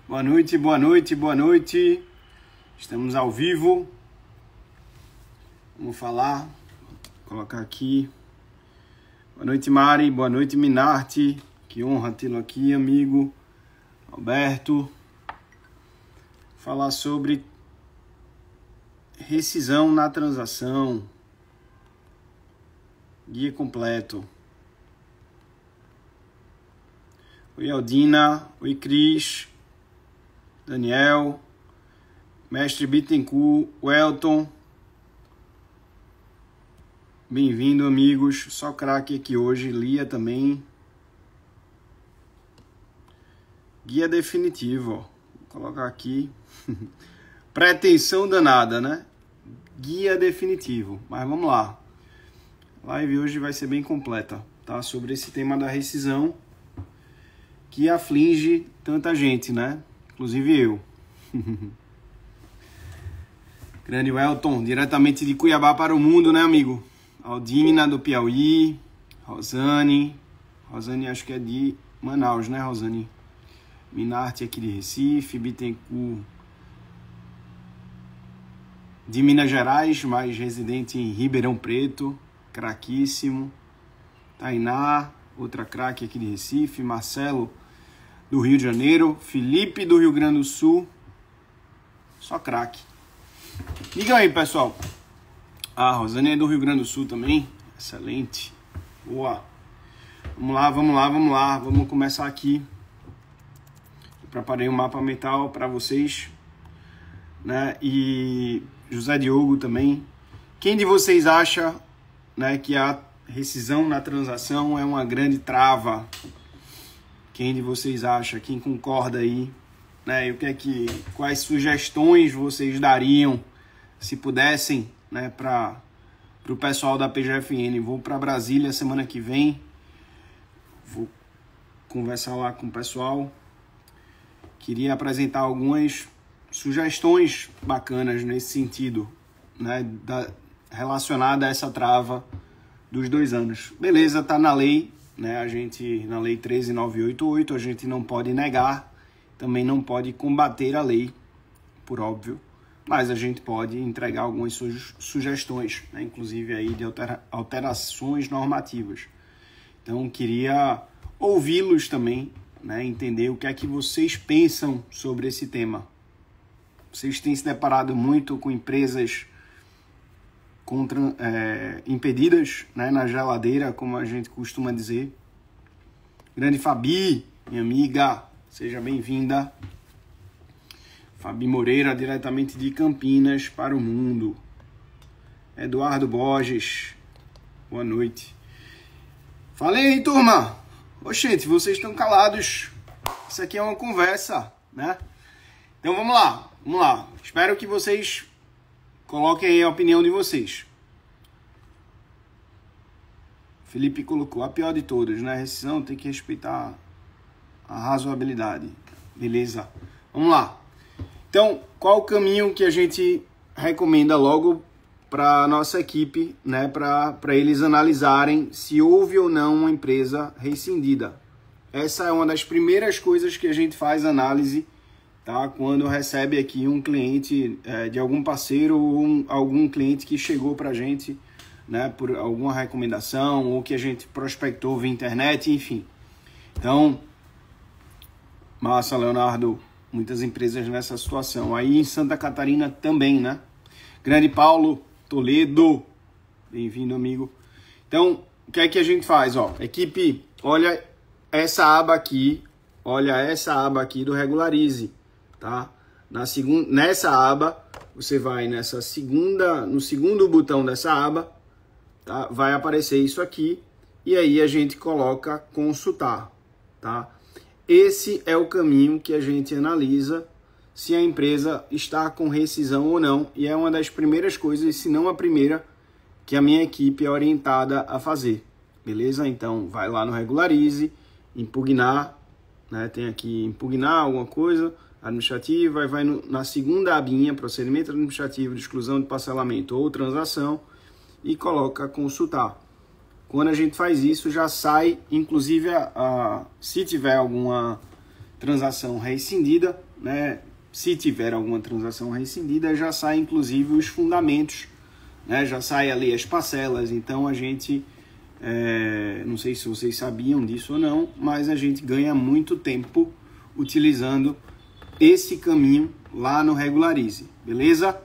Boa noite, boa noite, boa noite. Estamos ao vivo. Vamos falar. Vou colocar aqui. Boa noite, Mari. Boa noite, Minarte. Que honra tê-lo aqui, amigo. Alberto. Falar sobre rescisão na transação. Guia completo. Oi, Aldina. Oi, Cris. Daniel. Mestre Bittencourt. Welton. Bem-vindo, amigos. Só craque aqui hoje. Lia também. Guia definitivo, ó. Vou colocar aqui. Pretensão danada, né? Guia definitivo. Mas vamos lá. A live hoje vai ser bem completa, tá? Sobre esse tema da rescisão que aflige tanta gente, né? Inclusive eu. Grande Welton, diretamente de Cuiabá para o mundo, né, amigo? Aldina, do Piauí. Rosane. Rosane, acho que é de Manaus, né, Rosane? Minarte aqui de Recife. Bittencourt de Minas Gerais, mas residente em Ribeirão Preto. Craquíssimo. Tainá, outra craque aqui de Recife. Marcelo, do Rio de Janeiro. Felipe, do Rio Grande do Sul. Só craque. Diga aí, pessoal. A Rosane é do Rio Grande do Sul também. Excelente. Boa. Vamos lá, vamos lá, vamos lá. Vamos começar aqui. Eu preparei um mapa mental para vocês, né? E José Diogo também. Quem de vocês acha, né, que a rescisão na transação é uma grande trava? Quem de vocês acha? Quem concorda aí? Né? E quais sugestões vocês dariam se pudessem, né, para o pessoal da PGFN? Vou para Brasília semana que vem. Vou conversar lá com o pessoal. Queria apresentar algumas sugestões bacanas nesse sentido, né, relacionada a essa trava dos 2 anos. Beleza, tá na lei, né? A gente, na lei 13.988, a gente não pode negar, também não pode combater a lei, por óbvio, mas a gente pode entregar algumas sugestões, né? Inclusive aí de alterações normativas. Então, queria ouvi-los também, né? Entender o que é que vocês pensam sobre esse tema. Vocês têm se deparado muito com empresas impedidas, né, na geladeira, como a gente costuma dizer. Grande Fabi, minha amiga, seja bem-vinda. Fabi Moreira, diretamente de Campinas para o mundo. Eduardo Borges, boa noite. Falei aí, turma. Oxente, vocês estão calados. Isso aqui é uma conversa, né? Então vamos lá, vamos lá. Espero que vocês coloquem aí a opinião de vocês. Felipe colocou a pior de todas, né? A rescisão tem que respeitar a razoabilidade. Beleza. Vamos lá. Então, qual o caminho que a gente recomenda logo para a nossa equipe, né? Para eles analisarem se houve ou não uma empresa rescindida. Essa é uma das primeiras coisas que a gente faz análise, tá? Quando recebe aqui um cliente de algum parceiro ou algum cliente que chegou para a gente, né, por alguma recomendação ou que a gente prospectou via internet, enfim. Então, massa, Leonardo, muitas empresas nessa situação. Aí em Santa Catarina também, né? Grande Paulo Toledo, bem-vindo, amigo. Então, o que é que a gente faz? Ó, equipe, olha essa aba aqui do Regularize. Tá? Nessa aba, você vai no segundo botão dessa aba, tá? Vai aparecer isso aqui, e aí a gente coloca consultar, tá? Esse é o caminho que a gente analisa se a empresa está com rescisão ou não, e é uma das primeiras coisas, se não a primeira, que a minha equipe é orientada a fazer, beleza? Então, vai lá no Regularize, impugnar, né? Tem aqui impugnar alguma coisa administrativa, vai na segunda abinha, procedimento administrativo de exclusão de parcelamento ou transação, e coloca consultar. Quando a gente faz isso, já sai, inclusive, se tiver alguma transação rescindida, né, se tiver alguma transação rescindida, já sai inclusive os fundamentos, né, já sai ali as parcelas. Então a gente, não sei se vocês sabiam disso ou não, mas a gente ganha muito tempo utilizando esse caminho lá no Regularize, beleza?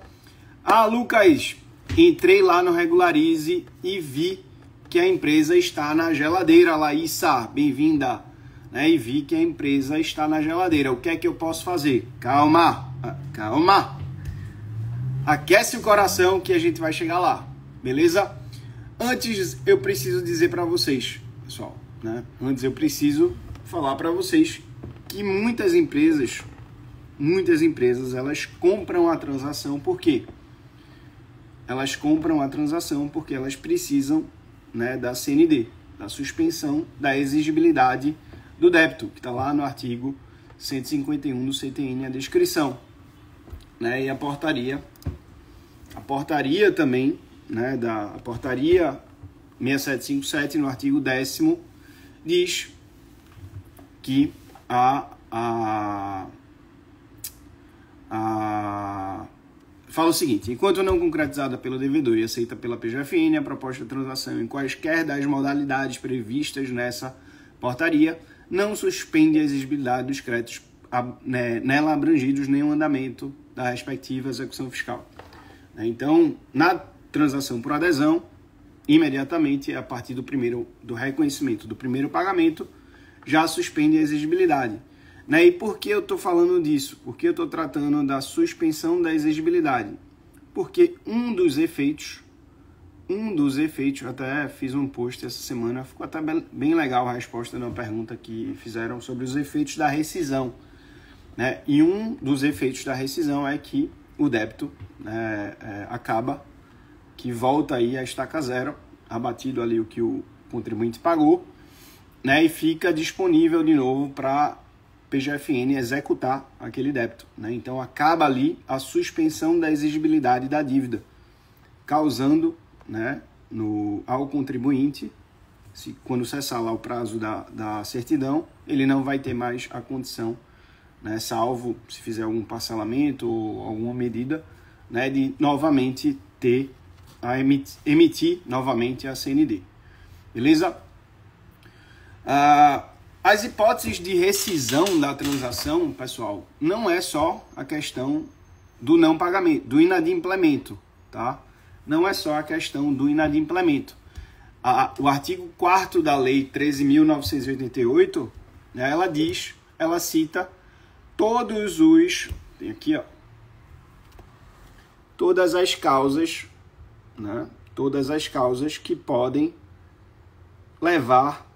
Ah, Lucas, entrei lá no Regularize e vi que a empresa está na geladeira. Laísa, bem-vinda. E vi que a empresa está na geladeira. O que é que eu posso fazer? Calma, calma. Aquece o coração que a gente vai chegar lá, beleza? Antes eu preciso dizer para vocês, pessoal, né? Antes eu preciso falar para vocês que muitas empresas, elas compram a transação. Por quê? Elas compram a transação porque elas precisam, né, da CND, da suspensão da exigibilidade do débito, que está lá no artigo 151 do CTN, a descrição, né, e a portaria também, né, a portaria 6757 no artigo 10º diz que fala o seguinte: enquanto não concretizada pelo devedor e aceita pela PGFN, a proposta de transação em quaisquer das modalidades previstas nessa portaria não suspende a exigibilidade dos créditos nela abrangidos nem o andamento da respectiva execução fiscal. Então, na transação por adesão, imediatamente, a partir do reconhecimento do primeiro pagamento, já suspende a exigibilidade. E por que eu estou falando disso? Por que eu estou tratando da suspensão da exigibilidade? Porque um dos efeitos, eu até fiz um post essa semana, ficou até bem legal a resposta de uma pergunta que fizeram sobre os efeitos da rescisão, né? E um dos efeitos da rescisão é que o débito acaba, que volta aí a estaca zero, abatido ali o que o contribuinte pagou, né? E fica disponível de novo para PGFN executar aquele débito, né? Então acaba ali a suspensão da exigibilidade da dívida, causando, né, ao contribuinte, quando cessar lá o prazo da certidão, ele não vai ter mais a condição, né, salvo se fizer algum parcelamento ou alguma medida, né, de novamente emitir novamente a CND. Beleza? As hipóteses de rescisão da transação, pessoal, não é só a questão do não pagamento, do inadimplemento, tá? Não é só a questão do inadimplemento. O artigo 4º da Lei 13.988, né, ela cita tem aqui, ó, todas as causas, né, que podem levar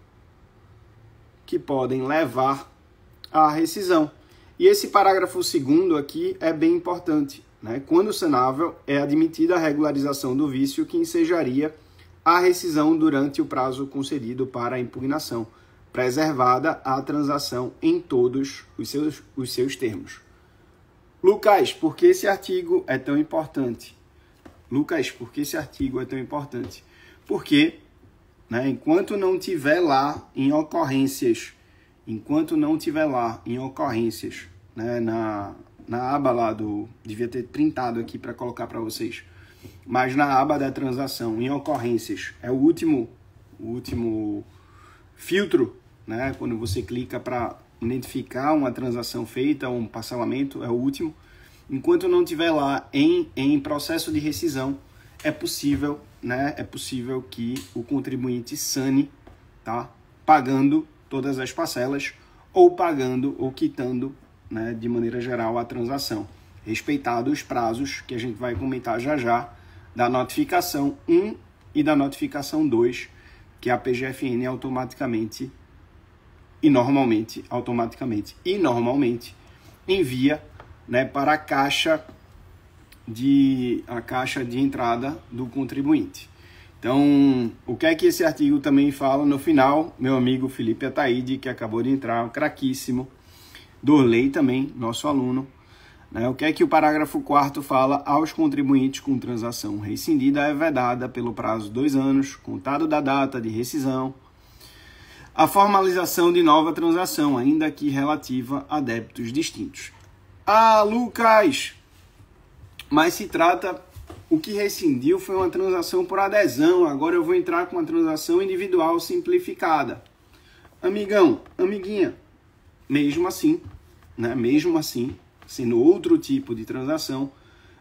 à rescisão. E esse parágrafo 2º aqui é bem importante, né? Quando sanável, é admitida a regularização do vício que ensejaria a rescisão durante o prazo concedido para a impugnação, preservada a transação em todos os seus termos. Lucas, por que esse artigo é tão importante? Porque, né, enquanto não tiver lá em ocorrências, né, na aba lá devia ter printado aqui para colocar para vocês, mas na aba da transação, em ocorrências, é o último filtro, né, quando você clica para identificar uma transação feita, um parcelamento, é o último. Enquanto não tiver lá em processo de rescisão, é possível que o contribuinte sane, tá, pagando todas as parcelas ou quitando, né, de maneira geral a transação, respeitado os prazos que a gente vai comentar já da notificação 1 e da notificação 2, que a PGFN automaticamente e normalmente envia, né, para a caixa de entrada do contribuinte. Então, o que é que esse artigo também fala no final? Meu amigo Felipe Ataíde, que acabou de entrar, craquíssimo, Dorley também, nosso aluno, né? O que é que o parágrafo 4º fala? Aos contribuintes com transação rescindida é vedada pelo prazo de 2 anos, contado da data de rescisão, a formalização de nova transação, ainda que relativa a débitos distintos. Ah, Lucas! Mas se trata... O que rescindiu foi uma transação por adesão. Agora eu vou entrar com uma transação individual simplificada. Amigão, amiguinha, mesmo assim, né? Mesmo assim, sendo outro tipo de transação,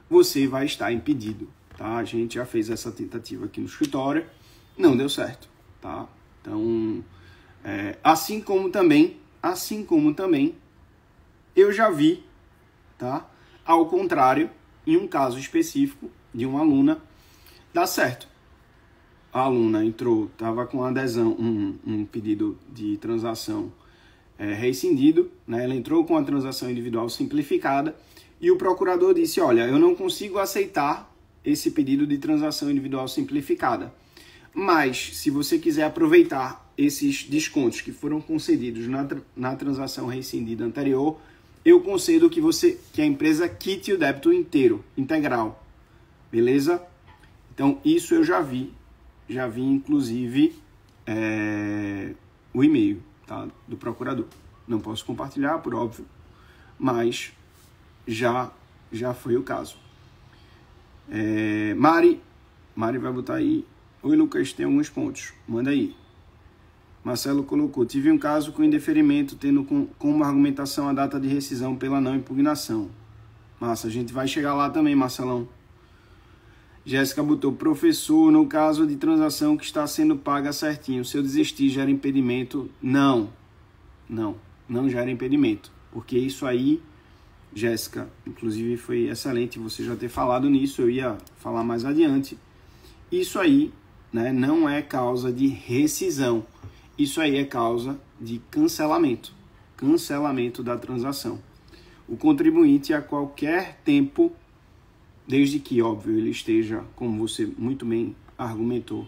você vai estar impedido, tá? A gente já fez essa tentativa aqui no escritório, não deu certo, tá? Então, assim como também, eu já vi, tá? Ao contrário, em um caso específico de uma aluna, dá certo. A aluna entrou, estava com adesão, um pedido de transação rescindido, né? Ela entrou com a transação individual simplificada e o procurador disse, olha, eu não consigo aceitar esse pedido de transação individual simplificada, mas se você quiser aproveitar esses descontos que foram concedidos na transação rescindida anterior, eu concedo que a empresa quite o débito integral, beleza? Então isso eu já vi inclusive o e-mail, tá, do procurador. Não posso compartilhar, por óbvio, mas já foi o caso. Mari vai botar aí. Oi, Lucas, tem alguns pontos. Manda aí. Marcelo colocou, tive um caso com indeferimento, tendo como argumentação a data de rescisão pela não impugnação. Massa, a gente vai chegar lá também, Marcelão. Jéssica botou, professor, no caso de transação que está sendo paga certinho, se eu desistir gera impedimento? Não gera impedimento, porque isso aí, Jéssica, inclusive foi excelente você já ter falado nisso, eu ia falar mais adiante. Isso aí, né, não é causa de rescisão, isso aí é causa de cancelamento da transação. O contribuinte a qualquer tempo, desde que, óbvio, ele esteja, como você muito bem argumentou,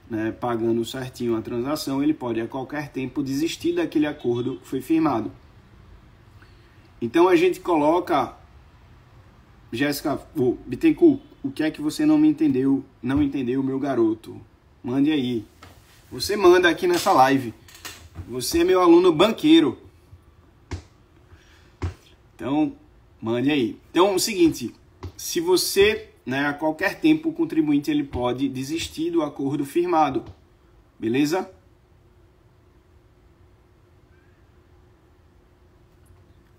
né, pagando certinho a transação, ele pode a qualquer tempo desistir daquele acordo que foi firmado. Então a gente coloca, Jéssica, Bittencourt, o que é que você não entendeu, meu garoto? Mande aí. Você manda aqui nessa live. Você é meu aluno banqueiro. Então, mande aí. Então, é o seguinte, se você, né, a qualquer tempo o contribuinte ele pode desistir do acordo firmado, beleza?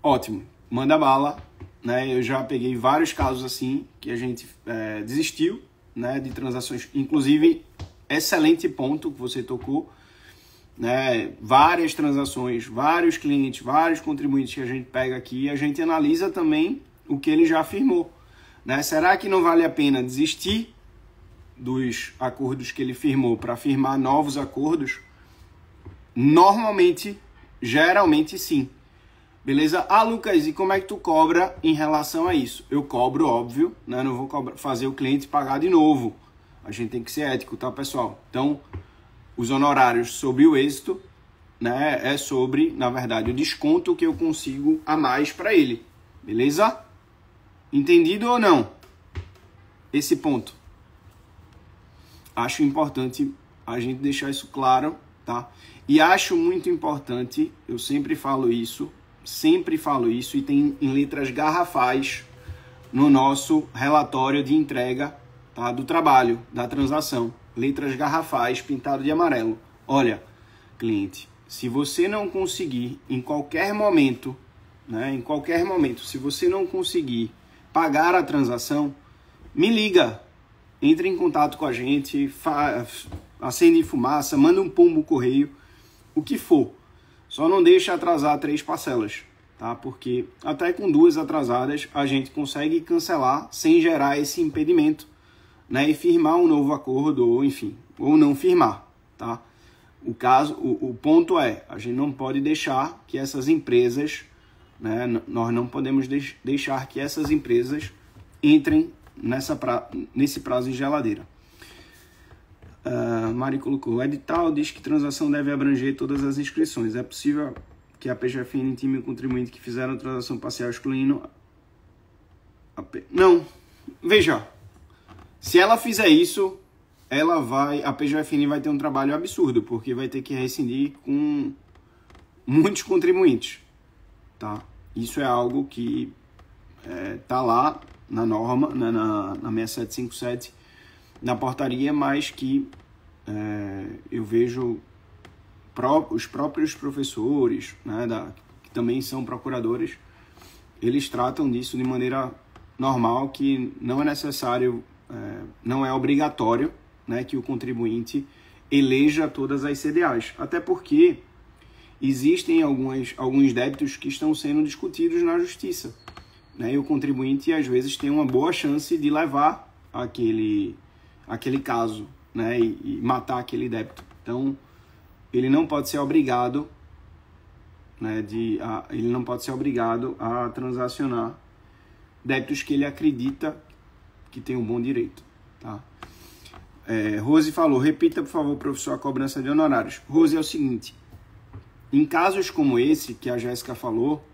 Ótimo, manda bala, né? Eu já peguei vários casos assim que a gente desistiu, né, de transações, inclusive excelente ponto que você tocou, né? Várias transações, vários clientes, vários contribuintes que a gente pega aqui, a gente analisa também o que ele já firmou. Né? Será que não vale a pena desistir dos acordos que ele firmou para firmar novos acordos? Normalmente, geralmente sim. Beleza? Ah, Lucas, e como é que tu cobra em relação a isso? Eu cobro, óbvio, né? Não vou fazer o cliente pagar de novo. A gente tem que ser ético, tá, pessoal? Então, os honorários sobre o êxito, né, é sobre, na verdade, o desconto que eu consigo a mais para ele. Beleza? Entendido ou não? Esse ponto. Acho importante a gente deixar isso claro, tá? E acho muito importante, eu sempre falo isso e tem em letras garrafais no nosso relatório de entrega, tá, do trabalho, da transação. Letras garrafais pintado de amarelo. Olha, cliente, se você não conseguir em qualquer momento, né, se você não conseguir pagar a transação, me liga, entre em contato com a gente, acende fumaça, manda um pombo correio, o que for. Só não deixa atrasar 3 parcelas, tá? Porque até com 2 atrasadas a gente consegue cancelar sem gerar esse impedimento, né? E firmar um novo acordo, ou enfim, ou não firmar, tá? O ponto é, a gente não pode deixar que essas empresas, né, nós não podemos deixar que essas empresas entrem nesse prazo de geladeira. Mari colocou, o edital diz que transação deve abranger todas as inscrições. É possível que a PGFN intime o contribuinte que fizeram a transação parcial excluindo... Não. Veja, se ela fizer isso, a PGFN vai ter um trabalho absurdo, porque vai ter que rescindir com muitos contribuintes, tá? Isso é algo que tá lá na norma, na 6757, na portaria, mas que eu vejo os próprios professores, né, que também são procuradores, eles tratam disso de maneira normal, que não é necessário, não é obrigatório, né, que o contribuinte eleja todas as CDAs, até porque existem alguns débitos que estão sendo discutidos na justiça, né, e o contribuinte às vezes tem uma boa chance de levar aquele caso, né, e matar aquele débito. Então ele não pode ser obrigado, né, ele não pode ser obrigado a transacionar débitos que ele acredita que tem um bom direito, tá? Rose falou, repita, por favor, professor, a cobrança de honorários. Rose, é o seguinte, em casos como esse que a Jéssica falou,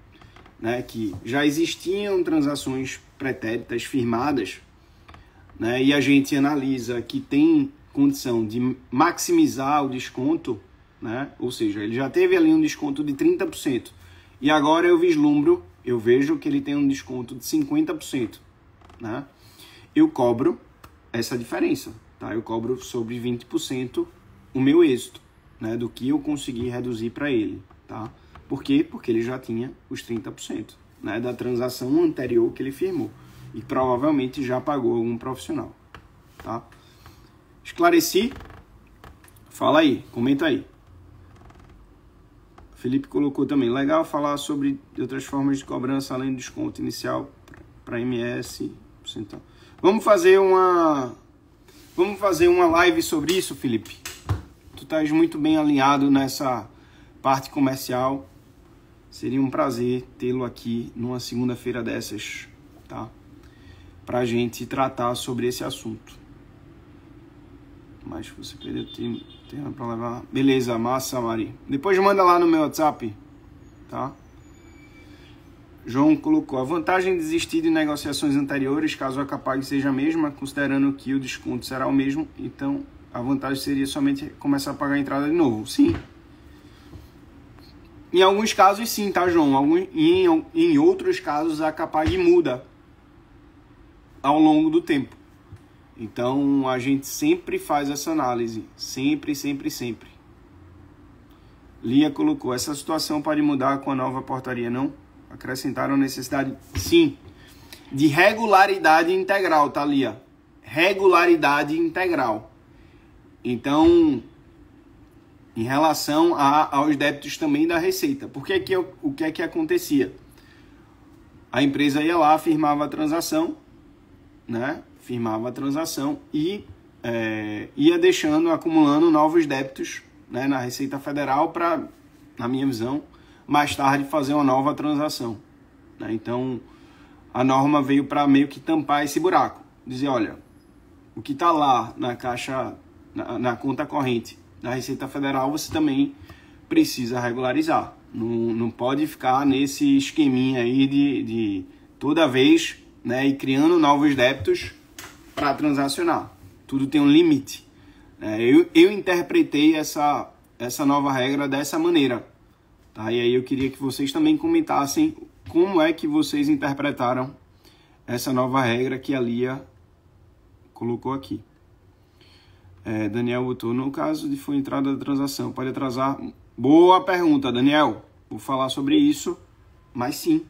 né, que já existiam transações pretéritas firmadas, né, e a gente analisa que tem condição de maximizar o desconto, né, ou seja, ele já teve ali um desconto de 30%, e agora eu vejo que ele tem um desconto de 50%, né, eu cobro essa diferença, tá? Eu cobro sobre 20% o meu êxito, né, do que eu consegui reduzir para ele, tá? Por quê? Porque ele já tinha os 30%, né, da transação anterior que ele firmou e provavelmente já pagou algum profissional, tá? Esclareci? Fala aí, comenta aí. Felipe colocou também, legal falar sobre outras formas de cobrança além do desconto inicial para MS. Então, vamos fazer uma live sobre isso, Felipe. Tu estás muito bem alinhado nessa parte comercial. Seria um prazer tê-lo aqui numa segunda-feira dessas, tá? Pra gente tratar sobre esse assunto. Mas você perdeu tempo para levar. Beleza, massa, Mari. Depois manda lá no meu WhatsApp, tá? João colocou, a vantagem de desistir de negociações anteriores, caso a Capag seja a mesma, considerando que o desconto será o mesmo, então a vantagem seria somente começar a pagar a entrada de novo. Sim. Em alguns casos sim, tá, João? Em outros casos a Capag muda ao longo do tempo. Então a gente sempre faz essa análise. Sempre, sempre, sempre. Lia colocou, essa situação pode mudar com a nova portaria, não? Acrescentaram necessidade, sim, de regularidade integral, tá, Lia? Regularidade integral. Então, em relação aos débitos também da Receita, o que é que acontecia? A empresa ia lá, firmava a transação, né? Firmava a transação e ia acumulando novos débitos, né, na Receita Federal para, na minha visão, mais tarde fazer uma nova transação, né? Então a norma veio para meio que tampar esse buraco, dizer, olha, o que está lá na caixa, na conta corrente da Receita Federal, você também precisa regularizar, não pode ficar nesse esqueminha aí de toda vez, né, e criando novos débitos para transacionar. Tudo tem um limite. Eu interpretei essa nova regra dessa maneira. Tá? E aí eu queria que vocês também comentassem como é que vocês interpretaram essa nova regra que a Lia colocou aqui. Daniel botou, no caso de for entrada da transação, pode atrasar? Boa pergunta, Daniel. Vou falar sobre isso, mas sim,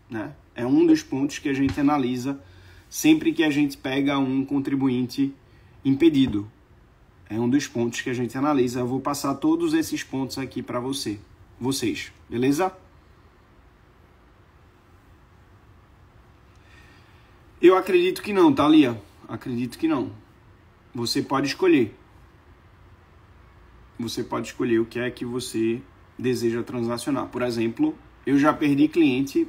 né? É um dos pontos que a gente analisa sempre que a gente pega um contribuinte impedido. É um dos pontos que a gente analisa. Eu vou passar todos esses pontos aqui para vocês, beleza? Eu acredito que não, tá, Lia? Acredito que não. Você pode escolher. Você pode escolher o que é que você deseja transacionar. Por exemplo, eu já perdi cliente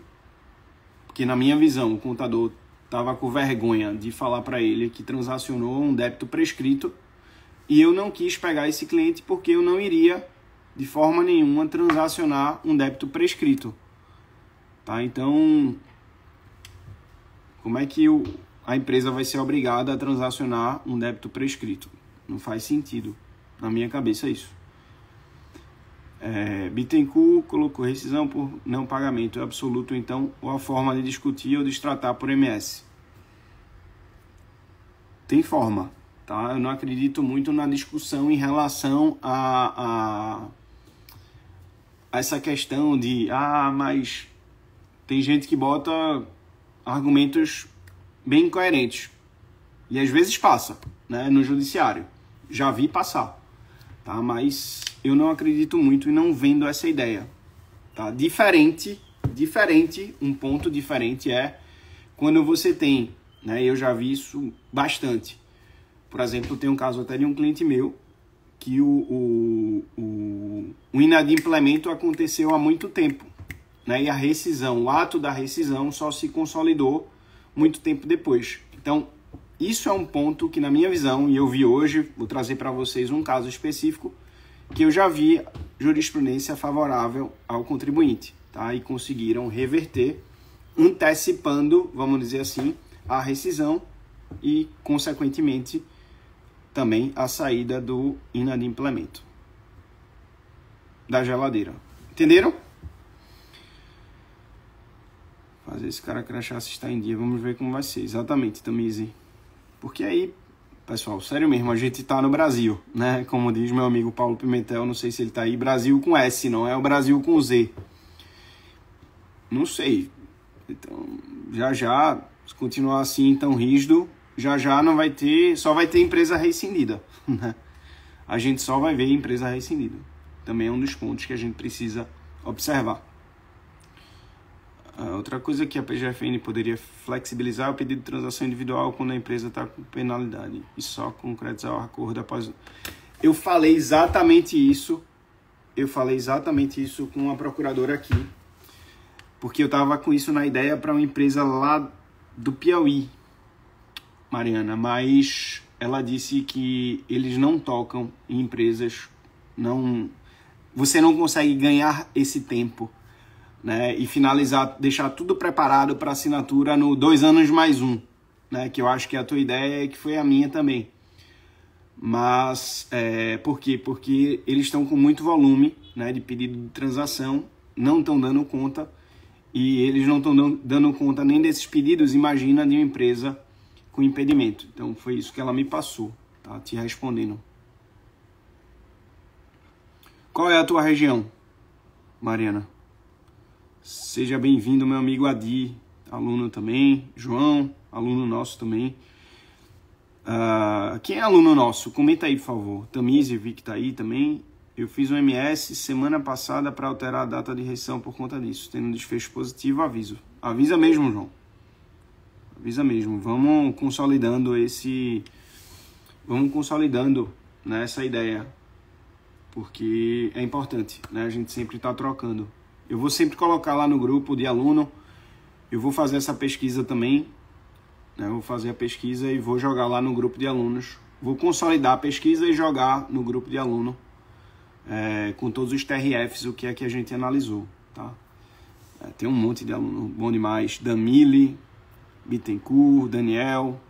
porque, na minha visão, o contador estava com vergonha de falar para ele que transacionou um débito prescrito e eu não quis pegar esse cliente porque eu não iria, de forma nenhuma, transacionar um débito prescrito. Tá? Então, como é que a empresa vai ser obrigada a transacionar um débito prescrito? Não faz sentido, na minha cabeça, isso. Bittencourt colocou rescisão por não pagamento absoluto, então, ou a forma de discutir ou de tratar por MS. Tem forma, tá? Eu não acredito muito na discussão em relação a essa questão de, mas tem gente que bota argumentos bem incoerentes e às vezes passa, né, no judiciário. Já vi passar, tá? Mas eu não acredito muito e não vendo essa ideia, tá? Diferente, um ponto diferente é quando você tem, né, eu já vi isso bastante. Por exemplo, tem um caso até de um cliente meu que o inadimplemento aconteceu há muito tempo, né? E a rescisão, o ato da rescisão só se consolidou muito tempo depois. Então, isso é um ponto que, na minha visão, e eu vi hoje, vou trazer para vocês um caso específico, que eu já vi jurisprudência favorável ao contribuinte, tá? E conseguiram reverter, antecipando, vamos dizer assim, a rescisão e, consequentemente, também a saída do inadimplemento da geladeira. Entenderam? Fazer esse cara crachá se está em dia. Vamos ver como vai ser. Exatamente, Tamize. Porque aí, pessoal, sério mesmo, a gente tá no Brasil, né? Como diz meu amigo Paulo Pimentel, não sei se ele tá aí, Brasil com S, não é o Brasil com Z. Não sei. Então, já, se continuar assim tão rígido, já não vai ter, só vai ter empresa rescindida, né? A gente só vai ver empresa rescindida. Também é um dos pontos que a gente precisa observar. Outra coisa que a PGFN poderia flexibilizar é o pedido de transação individual quando a empresa está com penalidade e só concretizar o acordo após... Eu falei exatamente isso com a procuradora aqui, porque eu estava com isso na ideia para uma empresa lá do Piauí, Mariana, mas ela disse que eles não tocam em empresas, você não consegue ganhar esse tempo, né, e finalizar, deixar tudo preparado para assinatura no 2 anos mais 1, né, que eu acho que é a tua ideia e que foi a minha também. Mas, por quê? Porque eles estão com muito volume, né, de pedido de transação, não estão dando conta, e eles não estão dando conta nem desses pedidos, imagina, de uma empresa com impedimento. Então, foi isso que ela me passou, tá? Te respondendo. Qual é a tua região, Mariana? Seja bem-vindo, meu amigo Adi, aluno também. João, aluno nosso também. Quem é aluno nosso? Comenta aí, por favor. Tamize, vi que tá aí também. Eu fiz um MS semana passada para alterar a data de rescisão por conta disso. Tendo um desfecho positivo, aviso. Avisa mesmo, João. Avisa mesmo. Vamos consolidando né, essa ideia. Porque é importante, né? A gente sempre está trocando. Eu vou sempre colocar lá no grupo de aluno. Eu vou fazer essa pesquisa também. Né? Eu vou fazer a pesquisa e vou jogar lá no grupo de alunos. Vou consolidar a pesquisa e jogar no grupo de aluno. Com todos os TRFs, o que é que a gente analisou. Tá? Tem um monte de aluno bom demais. Damile, Bittencourt, Daniel.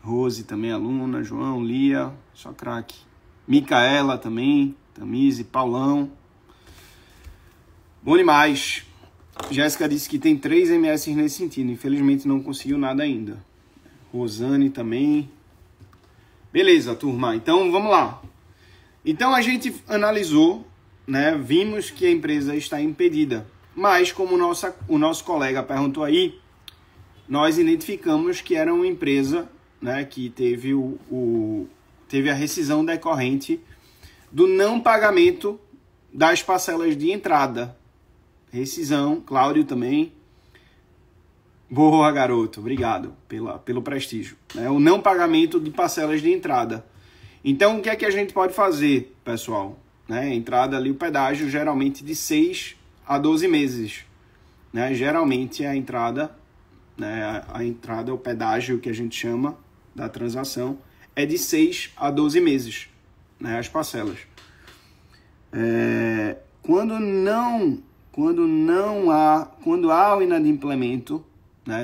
Rose também aluna. João, Lia, só craque. Micaela também. Tamize, Paulão. Bom demais. Jéssica disse que tem 3 MS nesse sentido. Infelizmente não conseguiu nada ainda. Rosane também. Beleza, turma. Então vamos lá. Então a gente analisou, né? Vimos que a empresa está impedida. Mas como o nosso colega perguntou aí, nós identificamos que era uma empresa, né, que teve teve a rescisão decorrente do não pagamento das parcelas de entrada. Rescisão, Cláudio também. Boa, garoto. Obrigado pelo prestígio. O não pagamento de parcelas de entrada. Então, o que é que a gente pode fazer, pessoal? Entrada ali, o pedágio, geralmente de 6 a 12 meses. Geralmente a entrada, o pedágio que a gente chama da transação, é de 6 a 12 meses. As parcelas. Quando há o inadimplemento,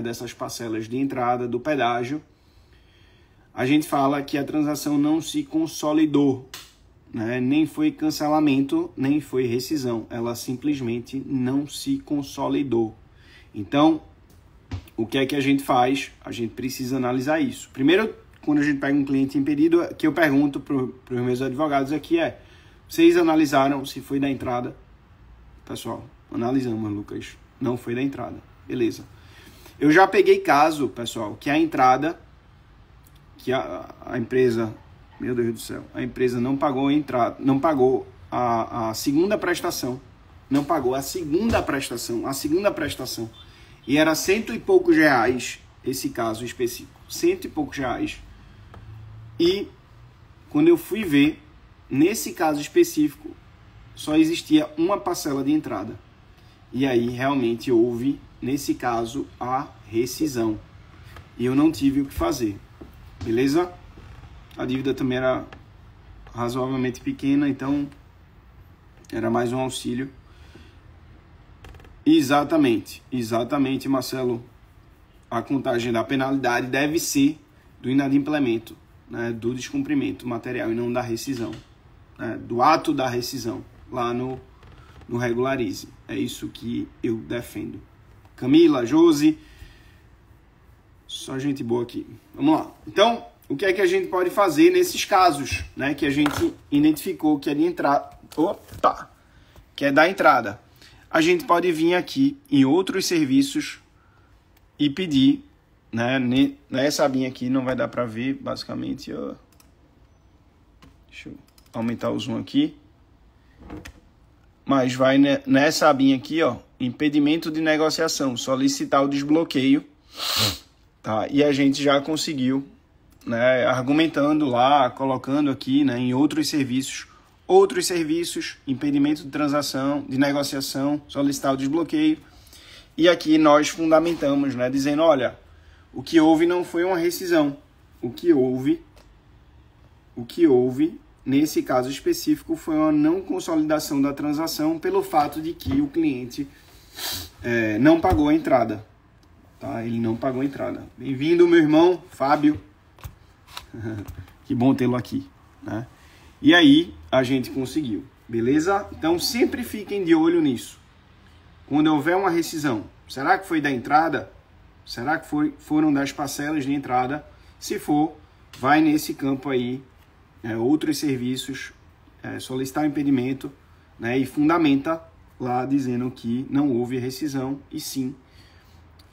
dessas parcelas de entrada do pedágio, a gente fala que a transação não se consolidou. né? Nem foi cancelamento, nem foi rescisão. Ela simplesmente não se consolidou. Então, o que é que a gente faz? A gente precisa analisar isso. Primeiro, quando a gente pega um cliente impedido, que eu pergunto para os meus advogados aqui vocês analisaram se foi da entrada? Pessoal, analisamos, Lucas. Não foi da entrada. Beleza. Eu já peguei caso, pessoal, que a entrada, que a empresa, meu Deus do céu, a empresa não pagou a entrada, não pagou a segunda prestação. Não pagou a segunda prestação. E era R$100 e poucos esse caso específico. R$100 e poucos. E quando eu fui ver, nesse caso específico, só existia uma parcela de entrada. E aí realmente houve, nesse caso, a rescisão. E eu não tive o que fazer. Beleza? A dívida também era razoavelmente pequena, então era mais um auxílio. Exatamente, Marcelo. A contagem da penalidade deve ser do inadimplemento, né, do descumprimento material e não da rescisão, né, do ato da rescisão, lá no Regularize. É isso que eu defendo. Camila, Josi, só gente boa aqui. Vamos lá. Então, o que é que a gente pode fazer nesses casos, né, que a gente identificou que é de entrada? Opa! Que é da entrada. A gente pode vir aqui em outros serviços e pedir, né, nessa abinha aqui não vai dar para ver, basicamente, ó. Deixa eu aumentar o zoom aqui. Mas vai nessa abinha aqui, ó, impedimento de negociação, solicitar o desbloqueio, tá? E a gente já conseguiu, né, argumentando lá, colocando aqui, né, em outros serviços, impedimento de transação, de negociação, solicitar o desbloqueio. E aqui nós fundamentamos, né, dizendo, olha, o que houve não foi uma rescisão. O que houve nesse caso específico foi uma não consolidação da transação pelo fato de que o cliente não pagou a entrada. Tá? Ele não pagou a entrada. Bem-vindo, meu irmão, Fábio. Que bom tê-lo aqui, né? E aí, a gente conseguiu, beleza? Então, sempre fiquem de olho nisso. Quando houver uma rescisão, será que foi da entrada? Será que foram das parcelas de entrada? Se for, vai nesse campo aí, outros serviços, solicitar o impedimento, né, e fundamenta lá dizendo que não houve rescisão e sim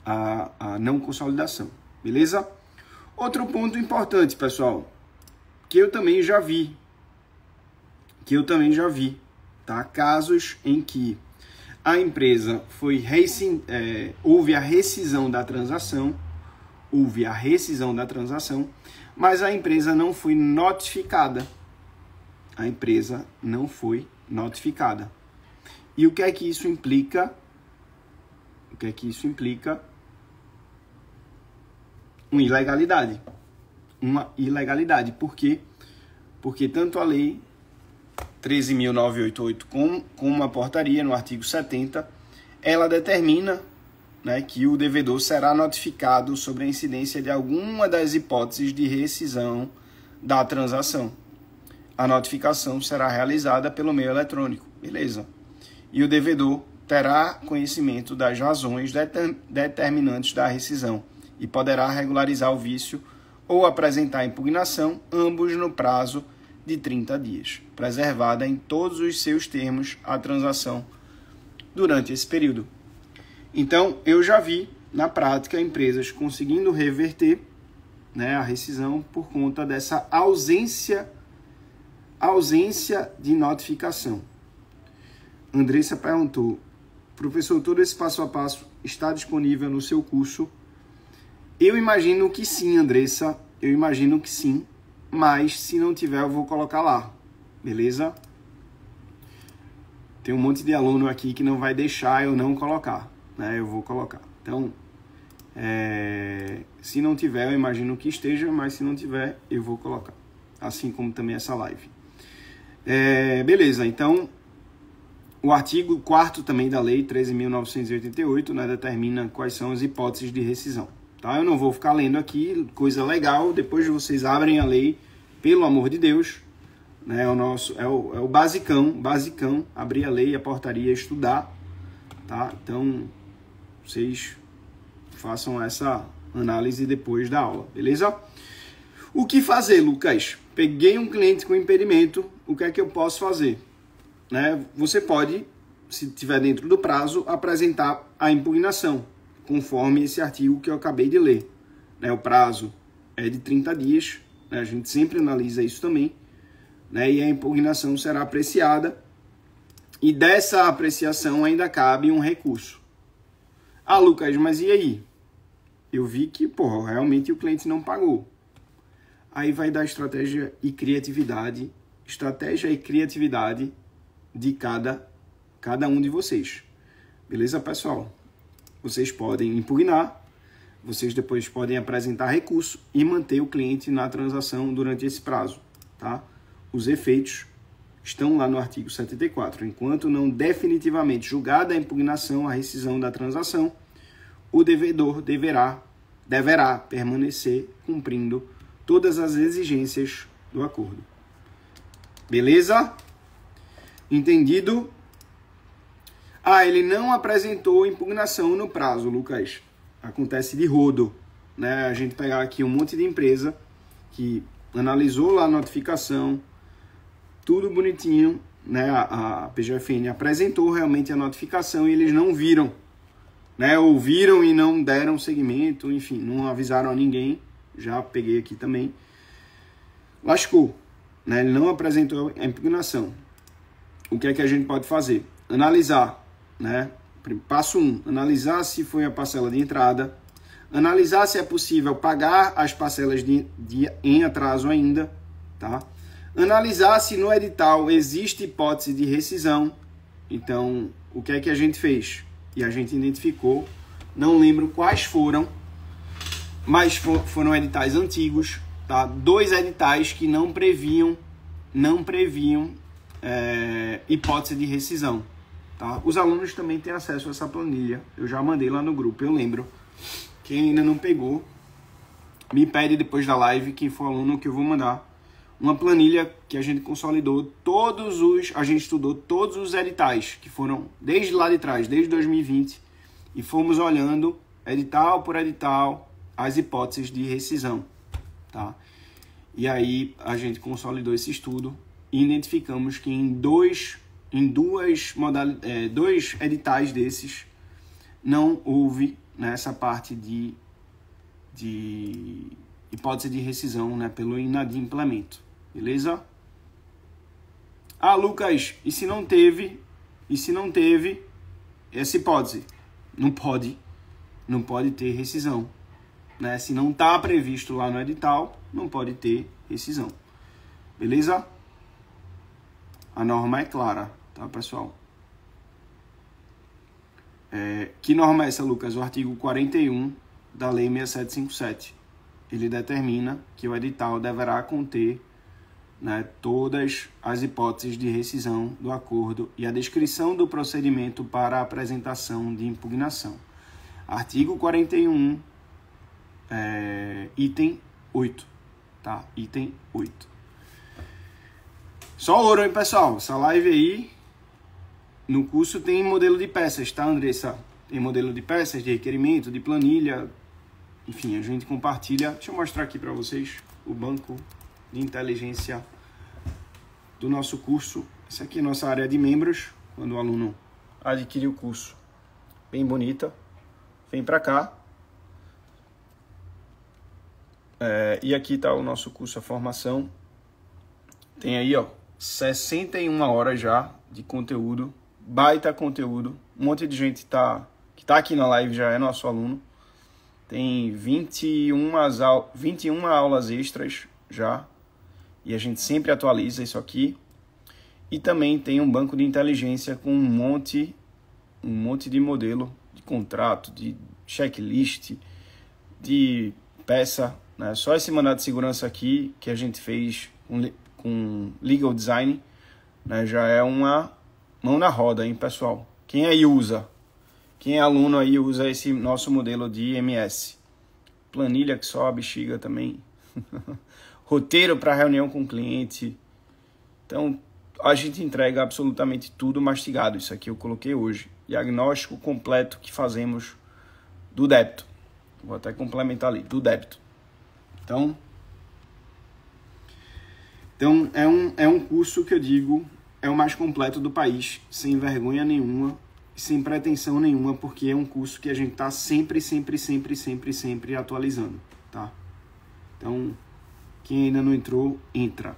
a não consolidação, beleza? Outro ponto importante, pessoal, que eu também já vi, tá? Casos em que a empresa houve a rescisão da transação, mas a empresa não foi notificada. E o que é que isso implica? Uma ilegalidade. Por quê? Porque tanto a lei 13.988 como a portaria no artigo 70, ela determina, né, que o devedor será notificado sobre a incidência de alguma das hipóteses de rescisão da transação. A notificação será realizada pelo meio eletrônico, beleza? E o devedor terá conhecimento das razões determinantes da rescisão e poderá regularizar o vício ou apresentar impugnação, ambos no prazo de 30 dias, preservada em todos os seus termos a transação durante esse período. Então, eu já vi, na prática, empresas conseguindo reverter, né, a rescisão por conta dessa ausência de notificação. Andressa perguntou, professor, todo esse passo a passo está disponível no seu curso? Eu imagino que sim, Andressa, mas se não tiver eu vou colocar lá, beleza? Tem um monte de aluno aqui que não vai deixar eu não colocar, né? Eu vou colocar. Então, se não tiver, eu imagino que esteja, mas se não tiver, eu vou colocar. Assim como também essa live. Beleza, então, o artigo 4º também da lei 13.988, né, determina quais são as hipóteses de rescisão. Tá? Eu não vou ficar lendo aqui, coisa legal, depois vocês abrem a lei, pelo amor de Deus, né? É o basicão, abrir a lei, a portaria, estudar, tá? Então, vocês façam essa análise depois da aula, beleza? O que fazer, Lucas? Peguei um cliente com impedimento, o que é que eu posso fazer? Né? Você pode, se estiver dentro do prazo, apresentar a impugnação, conforme esse artigo que eu acabei de ler. Né? O prazo é de 30 dias, né? A gente sempre analisa isso também, né? E a impugnação será apreciada, e dessa apreciação ainda cabe um recurso. Ah, Lucas, mas e aí? Eu vi que, porra, realmente o cliente não pagou. Aí vai dar estratégia e criatividade de cada um de vocês. Beleza, pessoal? Vocês podem impugnar, vocês depois podem apresentar recurso e manter o cliente na transação durante esse prazo, tá? Os efeitos estão lá no artigo 74. Enquanto não definitivamente julgada a impugnação, a rescisão da transação, o devedor deverá permanecer cumprindo todas as exigências do acordo. Beleza? Entendido? Ah, ele não apresentou impugnação no prazo, Lucas. Acontece de rodo, né? A gente pegar aqui um monte de empresa que analisou lá a notificação, tudo bonitinho, né? A PGFN apresentou realmente a notificação e eles não viram, né? Ouviram e não deram seguimento, enfim, não avisaram a ninguém. Já peguei aqui também. Lascou, né? Ele não apresentou a impugnação. O que é que a gente pode fazer? Analisar, né? Passo 1, analisar se foi a parcela de entrada, analisar se é possível pagar as parcelas em atraso ainda, tá? Analisar se no edital existe hipótese de rescisão. Então, o que é que a gente fez? E a gente identificou, não lembro quais foram, mas foram editais antigos, tá? 2 editais que não previam hipótese de rescisão, tá? Os alunos também têm acesso a essa planilha, eu já mandei lá no grupo, eu lembro. Quem ainda não pegou, me pede depois da live, quem for aluno, que eu vou mandar uma planilha que a gente consolidou a gente estudou todos os editais que foram desde lá de trás, desde 2020, e fomos olhando edital por edital as hipóteses de rescisão, tá? E aí a gente consolidou esse estudo e identificamos que em dois editais desses não houve nessa parte de hipótese de rescisão, né, pelo inadimplemento. Beleza? Ah, Lucas, e se não teve essa hipótese? Não pode ter rescisão, né? Se não está previsto lá no edital, não pode ter rescisão. Beleza? A norma é clara, tá, pessoal? Que norma é essa, Lucas? O artigo 41 da Lei 6757. Ele determina que o edital deverá conter, né, todas as hipóteses de rescisão do acordo e a descrição do procedimento para a apresentação de impugnação. Artigo 41, item 8, tá? Item 8. Só ouro, hein, pessoal? Essa live aí, no curso tem modelo de peças, tá, Andressa? Tem modelo de peças, de requerimento, de planilha, enfim, a gente compartilha. Deixa eu mostrar aqui para vocês o banco de inteligência do nosso curso. Essa aqui é a nossa área de membros, quando o aluno adquire o curso. Bem bonita. Vem para cá. E aqui está o nosso curso, a formação. Tem aí, ó, 61 horas já de conteúdo. Baita conteúdo. Um monte de gente que tá aqui na live já é nosso aluno. Tem 21 aulas extras já. E a gente sempre atualiza isso aqui. E também tem um banco de inteligência com um monte de modelo de contrato, de checklist, de peça, né? Só esse mandado de segurança aqui que a gente fez com legal design, né? Já é uma mão na roda, hein, pessoal? Quem aí usa? Quem é aluno aí usa esse nosso modelo de IMS? Planilha que só a bexiga também. Roteiro para reunião com o cliente. Então, a gente entrega absolutamente tudo mastigado. Isso aqui eu coloquei hoje. Diagnóstico completo que fazemos do débito. Vou até complementar ali, do débito. Então é um curso que eu digo é o mais completo do país, sem vergonha nenhuma, sem pretensão nenhuma, porque é um curso que a gente está sempre atualizando, tá? Então, quem ainda não entrou, entra.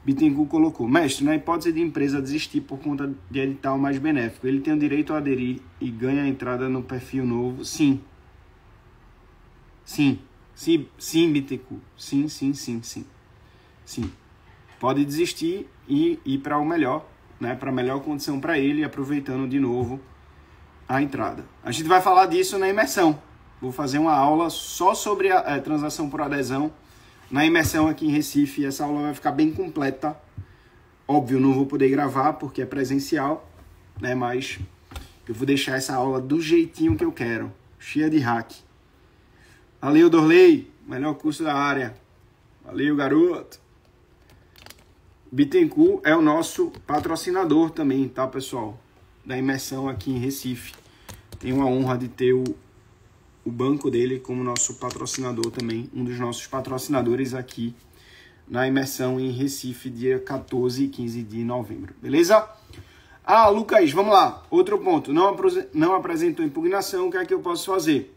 Bittencourt colocou: mestre, na hipótese de empresa desistir por conta de edital mais benéfico, ele tem o direito a aderir e ganha a entrada no perfil novo? Sim. Sim, Bittencourt. Sim. Pode desistir e ir para o melhor, né? Para a melhor condição para ele, aproveitando de novo a entrada. A gente vai falar disso na imersão. Vou fazer uma aula só sobre a transação por adesão na imersão aqui em Recife. Essa aula vai ficar bem completa. Óbvio, não vou poder gravar porque é presencial, né? Mas eu vou deixar essa aula do jeitinho que eu quero, cheia de hack. Valeu, Dorley, melhor curso da área. Valeu, garoto. Bittencourt é o nosso patrocinador também, tá, pessoal? Da imersão aqui em Recife. Tenho a honra de ter o banco dele como nosso patrocinador também, um dos nossos patrocinadores aqui na imersão em Recife, dia 14 e 15 de novembro, beleza? Ah, Lucas, vamos lá. Outro ponto, não apresentou impugnação, o que é que eu posso fazer?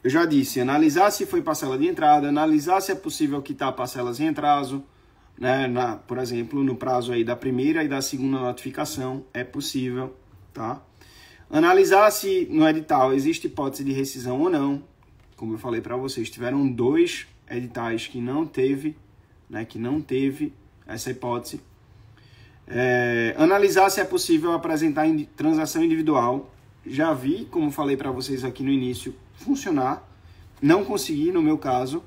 Eu já disse, analisar se foi parcela de entrada, analisar se é possível quitar parcelas em atraso, né? Por exemplo, no prazo aí da primeira e da segunda notificação, é possível, tá? Analisar se no edital existe hipótese de rescisão ou não. Como eu falei para vocês, tiveram 2 editais que não teve, né? Que não teve essa hipótese. Analisar se é possível apresentar transação individual. Já vi, como falei para vocês aqui no início, funcionar. Não consegui, no meu caso.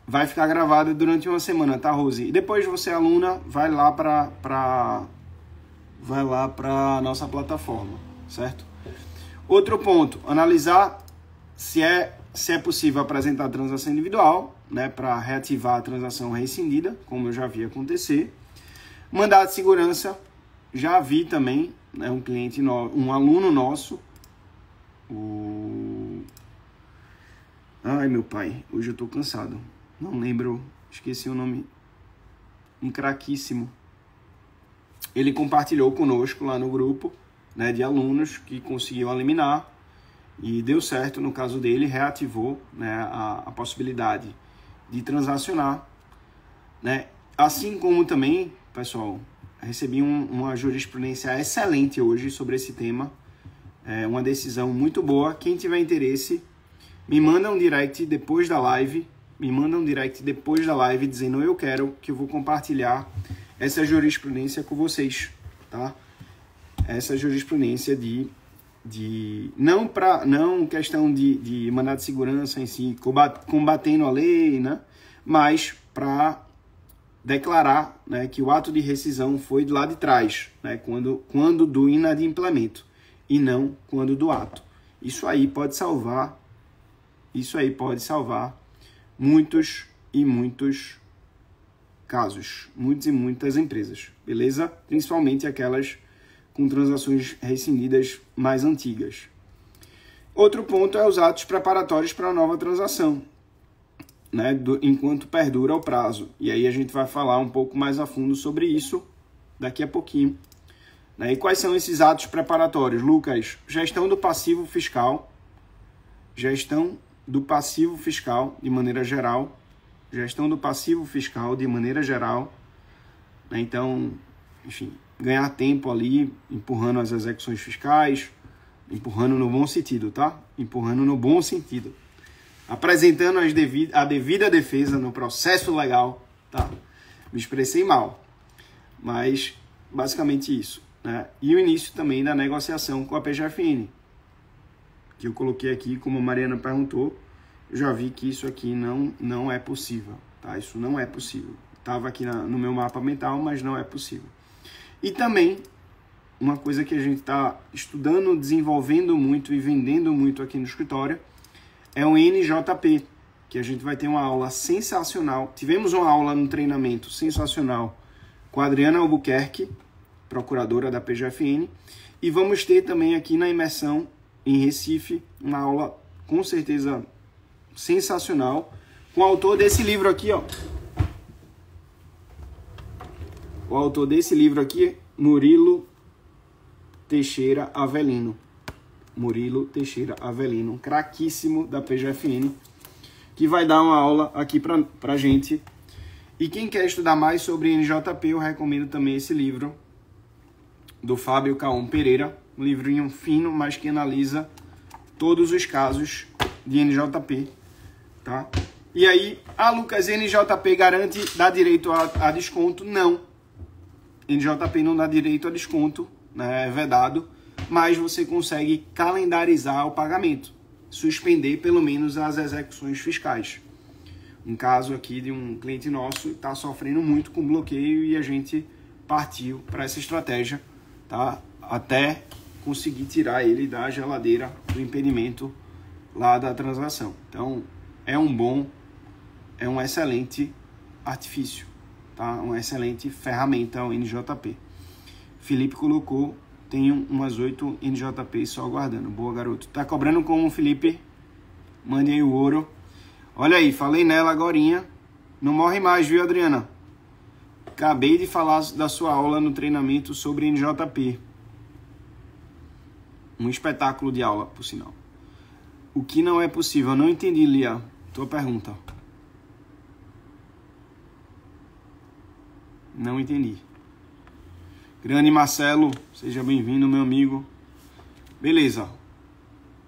Vai ficar gravada durante uma semana, tá, Rose? E depois você, aluna, vai lá para nossa plataforma, certo? Outro ponto, analisar se é possível apresentar a transação individual, né, para reativar a transação rescindida, como eu já vi acontecer. Mandado de segurança, já vi também, né, um aluno nosso, Ai, meu pai, hoje eu tô cansado. Não lembro, esqueci o nome. Um craquíssimo. Ele compartilhou conosco lá no grupo, né, de alunos que conseguiu eliminar e deu certo no caso dele, reativou, né, a possibilidade de transacionar, né? Assim como também, pessoal, recebi uma jurisprudência excelente hoje sobre esse tema, uma decisão muito boa. Quem tiver interesse, me manda um direct depois da live, dizendo eu quero, que eu vou compartilhar essa jurisprudência com vocês, tá? Essa jurisprudência não questão de mandado de segurança em si, combatendo a lei, né? Mas para declarar, né, que o ato de rescisão foi do lado de trás, né? Quando do inadimplemento e não quando do ato. Isso aí pode salvar muitos e muitos casos, muitas e muitas empresas, beleza? Principalmente aquelas com transações rescindidas mais antigas. Outro ponto é os atos preparatórios para a nova transação, né? Enquanto perdura o prazo. E aí a gente vai falar um pouco mais a fundo sobre isso daqui a pouquinho. Né? E quais são esses atos preparatórios, Lucas? Gestão do passivo fiscal, de maneira geral, né? Então, enfim, ganhar tempo ali, empurrando as execuções fiscais, empurrando no bom sentido, tá? Apresentando a devida defesa no processo legal, tá? Me expressei mal, mas basicamente isso, né? E o início também da negociação com a PGFN, que eu coloquei aqui, como a Mariana perguntou, eu já vi que isso aqui não é possível, tá? Isso não é possível. Estava aqui no meu mapa mental, mas não é possível. E também, uma coisa que a gente está estudando, desenvolvendo muito e vendendo muito aqui no escritório, é o NJP, que a gente vai ter uma aula sensacional. Tivemos uma aula no treinamento sensacional com a Adriana Albuquerque, procuradora da PGFN, e vamos ter também aqui na imersão em Recife uma aula com certeza sensacional com o autor desse livro aqui, ó. O autor desse livro aqui, Murilo Teixeira Avelino. Murilo Teixeira Avelino, um craquíssimo da PGFN, que vai dar uma aula aqui pra gente. E quem quer estudar mais sobre NJP, eu recomendo também esse livro do Fábio Caon Pereira, um livrinho fino, mas que analisa todos os casos de NJP, tá? E aí, Lucas, NJP dá direito a desconto? Não. NJP não dá direito a desconto, né? É vedado, mas você consegue calendarizar o pagamento, suspender pelo menos as execuções fiscais. Um caso aqui de um cliente nosso está sofrendo muito com bloqueio e a gente partiu para essa estratégia, tá? Até conseguir tirar ele da geladeira do impedimento lá da transação. Então, é um excelente artifício, tá? Uma excelente ferramenta o NJP. Felipe colocou, tem umas 8 NJP só aguardando. Boa, garoto. Tá cobrando como, Felipe? Mande aí o ouro. Olha aí, falei nela agorinha. Não morre mais, viu, Adriana? Acabei de falar da sua aula no treinamento sobre NJP. Um espetáculo de aula, por sinal. O que não é possível? Eu não entendi, Lia, tua pergunta. Não entendi. Grande Marcelo, seja bem-vindo, meu amigo. Beleza.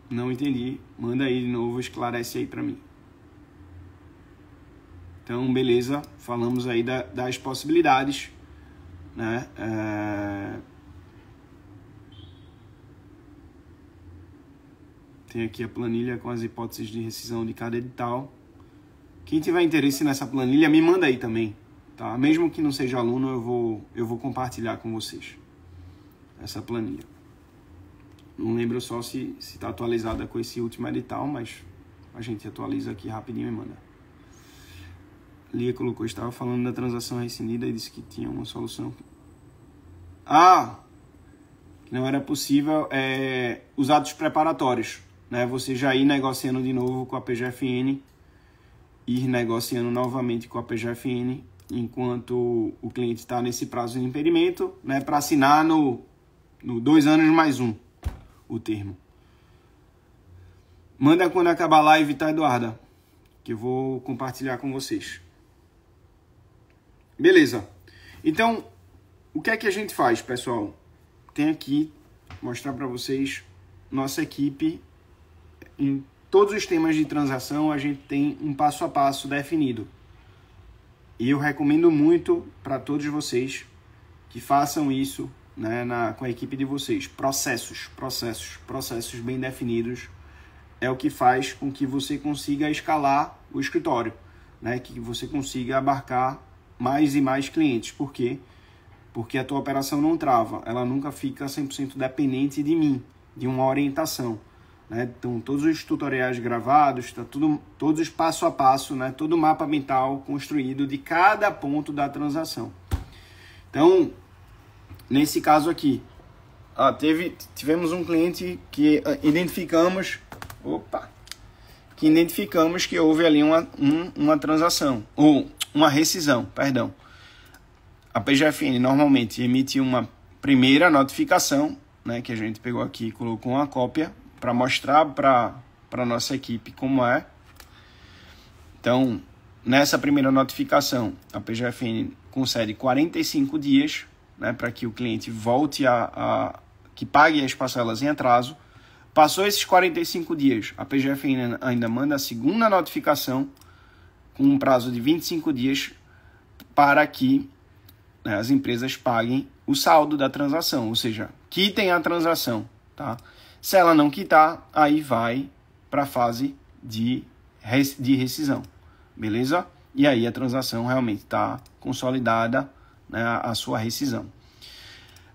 Não entendi. Manda aí de novo, esclarece aí pra mim. Então, beleza. Falamos aí das possibilidades, né? Tem aqui a planilha com as hipóteses de rescisão de cada edital. Quem tiver interesse nessa planilha, me manda aí também, tá? Mesmo que não seja aluno, eu vou compartilhar com vocês essa planilha. Não lembro só se está atualizada com esse último edital, mas a gente atualiza aqui rapidinho e manda. Lia colocou, estava falando da transação rescindida e disse que tinha uma solução. Não era possível os atos preparatórios, né? Você já ir negociando de novo com a PGFN, ir negociando novamente com a PGFN, enquanto o cliente está nesse prazo de impedimento, né? Para assinar no 2 anos mais 1, o termo. Manda quando acabar a live, tá, Eduarda? Que eu vou compartilhar com vocês. Beleza. Então, o que é que a gente faz, pessoal? Tem aqui, mostrar para vocês, nossa equipe, em todos os temas de transação, a gente tem um passo a passo definido. E eu recomendo muito para todos vocês que façam isso, né, com a equipe de vocês. Processos bem definidos é o que faz com que você consiga escalar o escritório, né, que você consiga abarcar mais e mais clientes. Por quê? Porque a tua operação não trava, ela nunca fica 100% dependente de mim, de uma orientação, né? Então, todos os tutoriais gravados, tá todos os passo a passo, né? Todo o mapa mental construído de cada ponto da transação. Então, nesse caso aqui, tivemos um cliente que identificamos que houve ali uma transação, ou uma rescisão, perdão. A PGFN normalmente emite uma primeira notificação, né, que a gente pegou aqui e colocou uma cópia para mostrar para a nossa equipe como é. Então, nessa primeira notificação, a PGFN concede 45 dias, né, para que o cliente volte que pague as parcelas em atraso. Passou esses 45 dias, a PGFN ainda manda a segunda notificação com um prazo de 25 dias para que, né, as empresas paguem o saldo da transação, ou seja, quitem a transação, tá? Se ela não quitar, aí vai para a fase de rescisão, beleza? E aí a transação realmente está consolidada, né, a sua rescisão.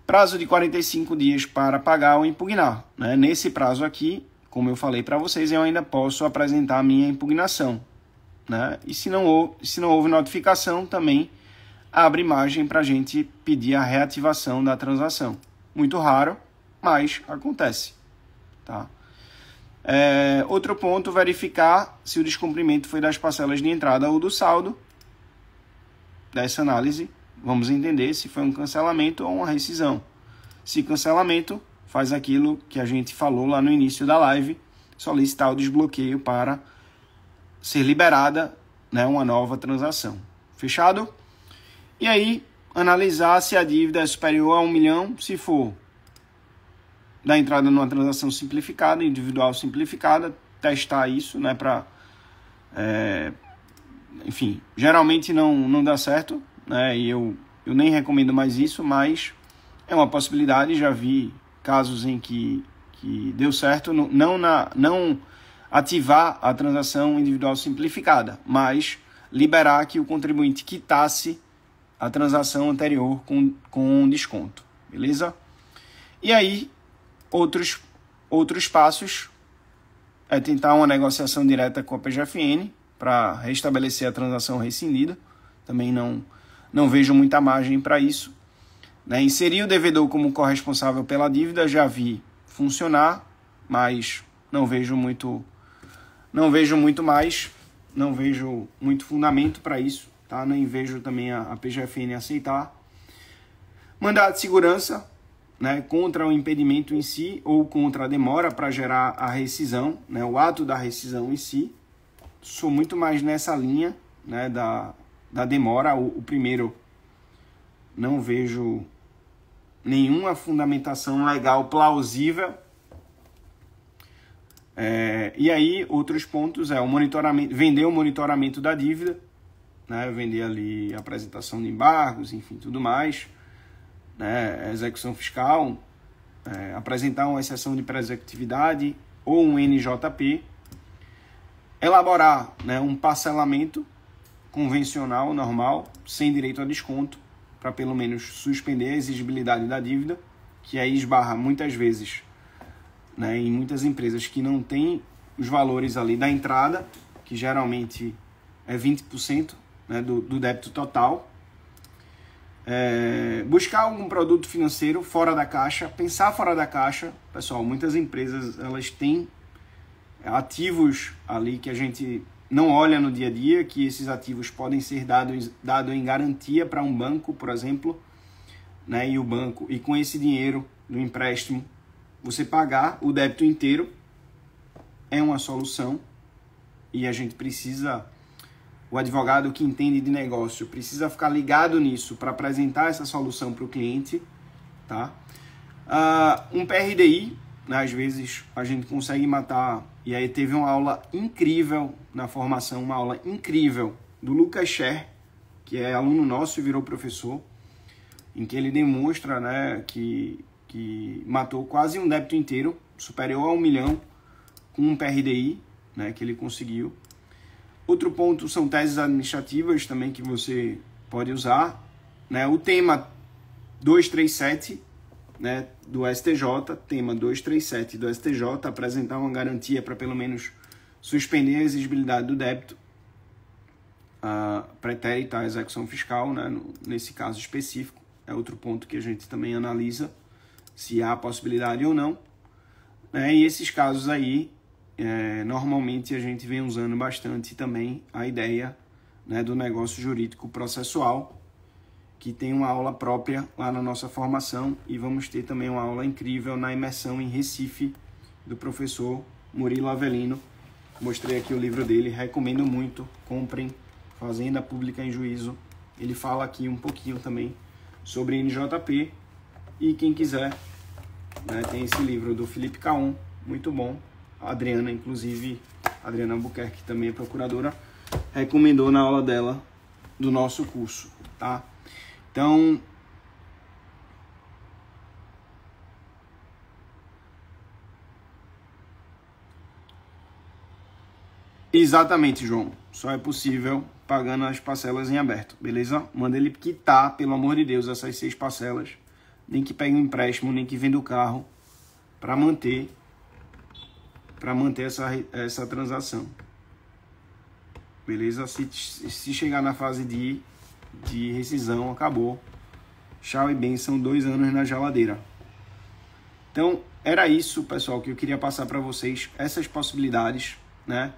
Prazo de 45 dias para pagar ou impugnar, né? Nesse prazo aqui, como eu falei para vocês, eu ainda posso apresentar a minha impugnação, né? E se não houve notificação, também abre margem para a gente pedir a reativação da transação. Muito raro, mas acontece, tá? Outro ponto, verificar se o descumprimento foi das parcelas de entrada ou do saldo. Dessa análise, vamos entender se foi um cancelamento ou uma rescisão. Se cancelamento, faz aquilo que a gente falou lá no início da live, solicitar o desbloqueio para ser liberada, né, uma nova transação. Fechado? E aí, analisar se a dívida é superior a 1 milhão, se for da entrada numa transação simplificada, individual simplificada, testar isso, né, para... enfim, geralmente não dá certo, né, e eu nem recomendo mais isso, mas é uma possibilidade. Já vi casos em que deu certo, não ativar a transação individual simplificada, mas liberar que o contribuinte quitasse a transação anterior com desconto, beleza? E aí, outros passos é tentar uma negociação direta com a PGFN para restabelecer a transação rescindida. Também não vejo muita margem para isso, né? Inserir o devedor como corresponsável pela dívida, já vi funcionar, mas não vejo muito fundamento para isso, tá? Nem vejo também a PGFN aceitar. Mandado de segurança, né, contra o impedimento em si ou contra a demora para gerar a rescisão, né, o ato da rescisão em si. Sou muito mais nessa linha, né, da demora. O primeiro, não vejo nenhuma fundamentação legal plausível. E aí, outros pontos o monitoramento, vender o monitoramento da dívida, né, vender ali a apresentação de embargos, enfim, tudo mais, né, execução fiscal, apresentar uma exceção de pré-executividade ou um NJP, elaborar, né, um parcelamento convencional, normal, sem direito a desconto, para pelo menos suspender a exigibilidade da dívida, que aí esbarra muitas vezes, né, em muitas empresas que não têm os valores ali da entrada, que geralmente é 20%, né, do débito total. Buscar algum produto financeiro fora da caixa, pensar fora da caixa. Pessoal, muitas empresas elas têm ativos ali que a gente não olha no dia a dia, que esses ativos podem ser dados em garantia para um banco, por exemplo, né, e o banco, e com esse dinheiro do empréstimo, você pagar o débito inteiro é uma solução. E a gente precisa, o advogado que entende de negócio precisa ficar ligado nisso para apresentar essa solução para o cliente, tá? Um PRDI, né, às vezes a gente consegue matar. E aí teve uma aula incrível na formação, uma aula incrível do Lucas Scher, que é aluno nosso e virou professor, em que ele demonstra, né, que matou quase um débito inteiro, superior a 1 milhão, com um PRDI, né, que ele conseguiu. Outro ponto são teses administrativas também que você pode usar, né? O tema 237, né, do STJ, tema 237 do STJ, apresentar uma garantia para pelo menos suspender a exigibilidade do débito pretérita à execução fiscal, né, nesse caso específico. É outro ponto que a gente também analisa se há possibilidade ou não, né? E esses casos aí, normalmente a gente vem usando bastante também a ideia, né, do negócio jurídico processual, que tem uma aula própria lá na nossa formação, e vamos ter também uma aula incrível na imersão em Recife do professor Murilo Avelino. Mostrei aqui o livro dele, recomendo muito, comprem, Fazenda Pública em Juízo. Ele fala aqui um pouquinho também sobre NJP, e quem quiser, né, tem esse livro do Felipe Caon, muito bom. A Adriana, inclusive, Adriana Albuquerque, que também é procuradora, recomendou na aula dela do nosso curso, tá? Então, exatamente, João. Só é possível pagando as parcelas em aberto, beleza? Manda ele quitar, pelo amor de Deus, essas 6 parcelas. Nem que pegue um empréstimo, nem que venda o carro, para manter essa transação. beleza? Se chegar na fase de rescisão, acabou. Tchau e bênção, 2 anos na geladeira. Então, era isso, pessoal, que eu queria passar para vocês, essas possibilidades, né?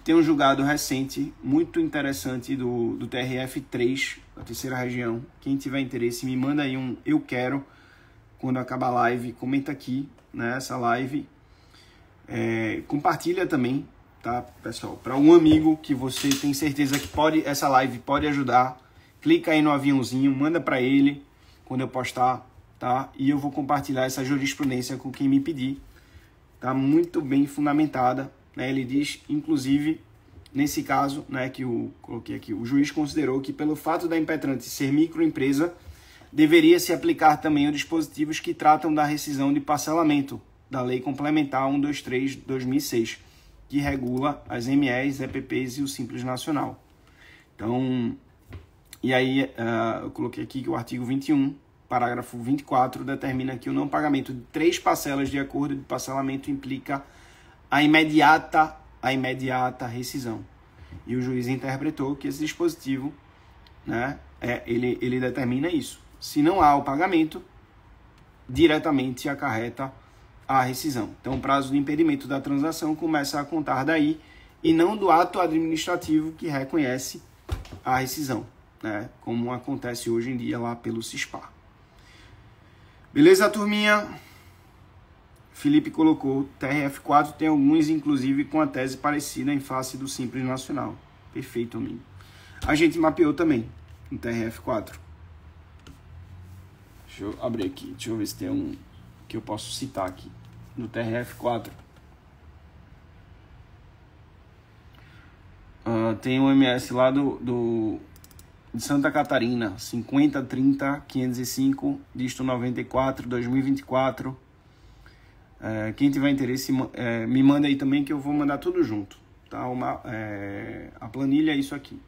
Tem um julgado recente, muito interessante, do TRF3, da terceira região. Quem tiver interesse, me manda aí um eu quero, quando acabar a live, comenta aqui, né, essa live. Compartilha também, tá, pessoal? Para um amigo que você tem certeza que essa live pode ajudar, clica aí no aviãozinho, manda para ele quando eu postar, tá? E eu vou compartilhar essa jurisprudência com quem me pedir. Tá muito bem fundamentada, né? Ele diz, inclusive, nesse caso, né, que eu coloquei aqui, o juiz considerou que pelo fato da impetrante ser microempresa, deveria se aplicar também os dispositivos que tratam da rescisão de parcelamento da Lei Complementar 123/2006, que regula as MEs, EPPs e o Simples Nacional. Então, e aí eu coloquei aqui que o artigo 21, parágrafo 24, determina que o não pagamento de 3 parcelas de acordo de parcelamento implica a imediata rescisão. E o juiz interpretou que esse dispositivo, né, ele determina isso. Se não há o pagamento, diretamente acarreta a rescisão. Então, o prazo de impedimento da transação começa a contar daí e não do ato administrativo que reconhece a rescisão, né, como acontece hoje em dia lá pelo CISPAR. Beleza, turminha? Felipe colocou, TRF4 tem alguns, inclusive, com a tese parecida em face do Simples Nacional. Perfeito, amigo. A gente mapeou também no TRF4. Deixa eu abrir aqui, deixa eu ver se tem um que eu posso citar aqui. No TRF4. Tem um MS lá de Santa Catarina, 5030-505, dígito 94, 2024. Quem tiver interesse, me manda aí também que eu vou mandar tudo junto. Tá? A planilha é isso aqui.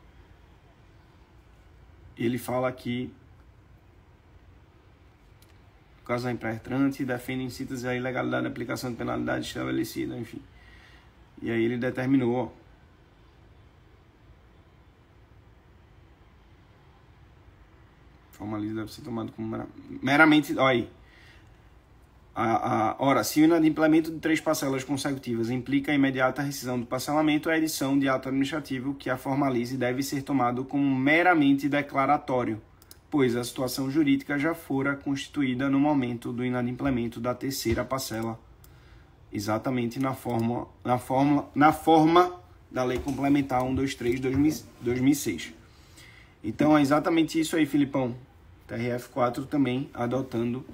Ele fala aqui, no caso da impetrante, defende em síntese a ilegalidade da aplicação de penalidade estabelecida, enfim. E aí ele determinou, ó, formalismo deve ser tomado como meramente, olha aí. Ora, se o inadimplemento de 3 parcelas consecutivas implica a imediata rescisão do parcelamento, a edição de ato administrativo que a formalize deve ser tomado como meramente declaratório, pois a situação jurídica já fora constituída no momento do inadimplemento da 3ª parcela, exatamente na forma da Lei Complementar 123/2006. Então é exatamente isso aí, Filipão. TRF4 também adotando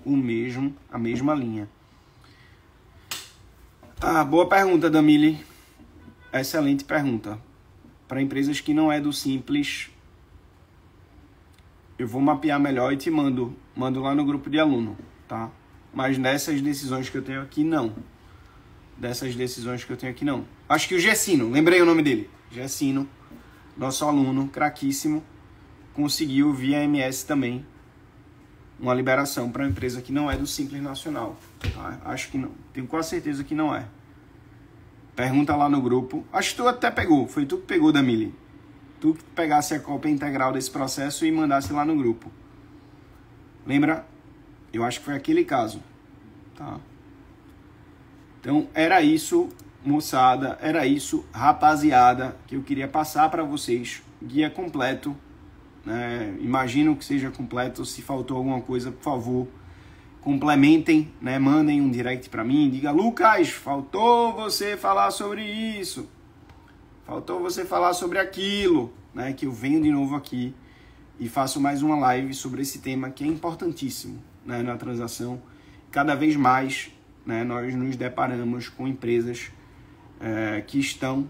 a mesma linha. Boa pergunta, Damile. Excelente pergunta. Para empresas que não é do Simples, eu vou mapear melhor e te mando lá no grupo de aluno, tá? Mas dessas decisões que eu tenho aqui, não. Acho que o Gessino, lembrei o nome dele. Gessino, nosso aluno, craquíssimo, conseguiu via MS também uma liberação para uma empresa que não é do Simples Nacional. Tá? Acho que não. Tenho quase certeza que não é. Pergunta lá no grupo. Acho que tu até pegou. Foi tu que pegou, Damile. Tu que pegasse a cópia integral desse processo e mandasse lá no grupo. Lembra? Eu acho que foi aquele caso. Tá? Então, era isso, moçada. Era isso, rapaziada, que eu queria passar para vocês. Guia completo. Imagino que seja completo. Se faltou alguma coisa, por favor, complementem, né? Mandem um direct para mim, diga: Lucas, faltou você falar sobre isso, faltou você falar sobre aquilo, né? Que eu venho de novo aqui e faço mais uma live sobre esse tema que é importantíssimo, né? Na transação. Cada vez mais, né, nós nos deparamos com empresas que estão,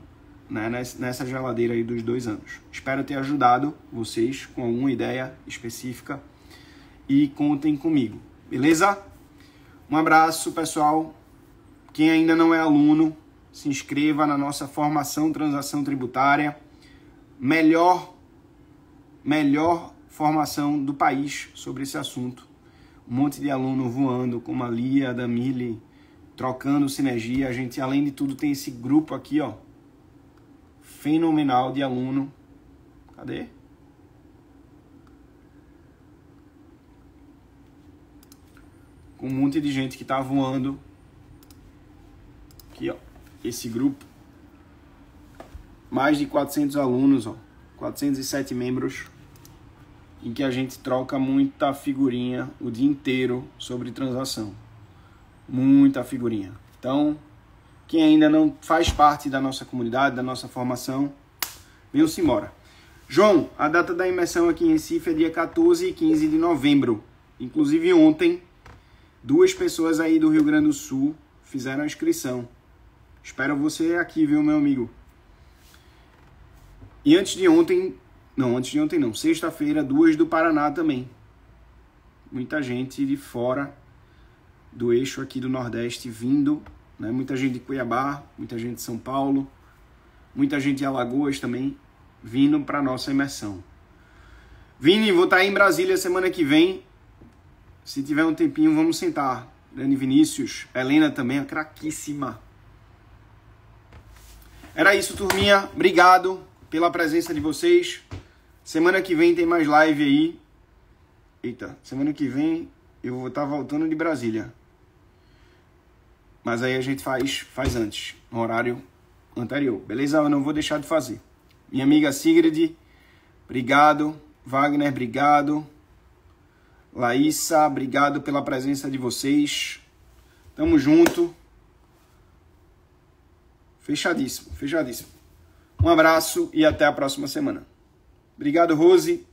né, nessa geladeira aí dos 2 anos. Espero ter ajudado vocês com alguma ideia específica e contem comigo, beleza? Um abraço, pessoal. Quem ainda não é aluno, se inscreva na nossa formação Transação Tributária. Melhor formação do país sobre esse assunto. Um monte de aluno voando, como a Lia, a Damile, trocando sinergia. A gente, além de tudo, tem esse grupo aqui, ó, fenomenal de aluno. Cadê? Com um monte de gente que tá voando. Aqui, ó. Esse grupo. Mais de 400 alunos, ó. 407 membros. Em que a gente troca muita figurinha o dia inteiro sobre transação. Muita figurinha. Então, quem ainda não faz parte da nossa comunidade, da nossa formação, venham-se embora. João, a data da imersão aqui em Recife é dia 14 e 15 de novembro. Inclusive ontem, 2 pessoas aí do Rio Grande do Sul fizeram a inscrição. Espero você aqui, viu, meu amigo? E antes de ontem não, sexta-feira, 2 do Paraná também. Muita gente de fora do eixo aqui do Nordeste vindo, né? Muita gente de Cuiabá, muita gente de São Paulo, muita gente de Alagoas também, vindo para nossa imersão. Vini, vou estar aí em Brasília semana que vem. Se tiver um tempinho, vamos sentar. Dani Vinícius, Helena também, a craquíssima. Era isso, turminha. Obrigado pela presença de vocês. Semana que vem tem mais live aí. Eita, semana que vem eu vou estar voltando de Brasília. Mas aí a gente faz antes, no horário anterior. Beleza? Eu não vou deixar de fazer. Minha amiga Sigrid, obrigado. Wagner, obrigado. Laísa, obrigado pela presença de vocês. Tamo junto. Fechadíssimo, fechadíssimo. Um abraço e até a próxima semana. Obrigado, Rose.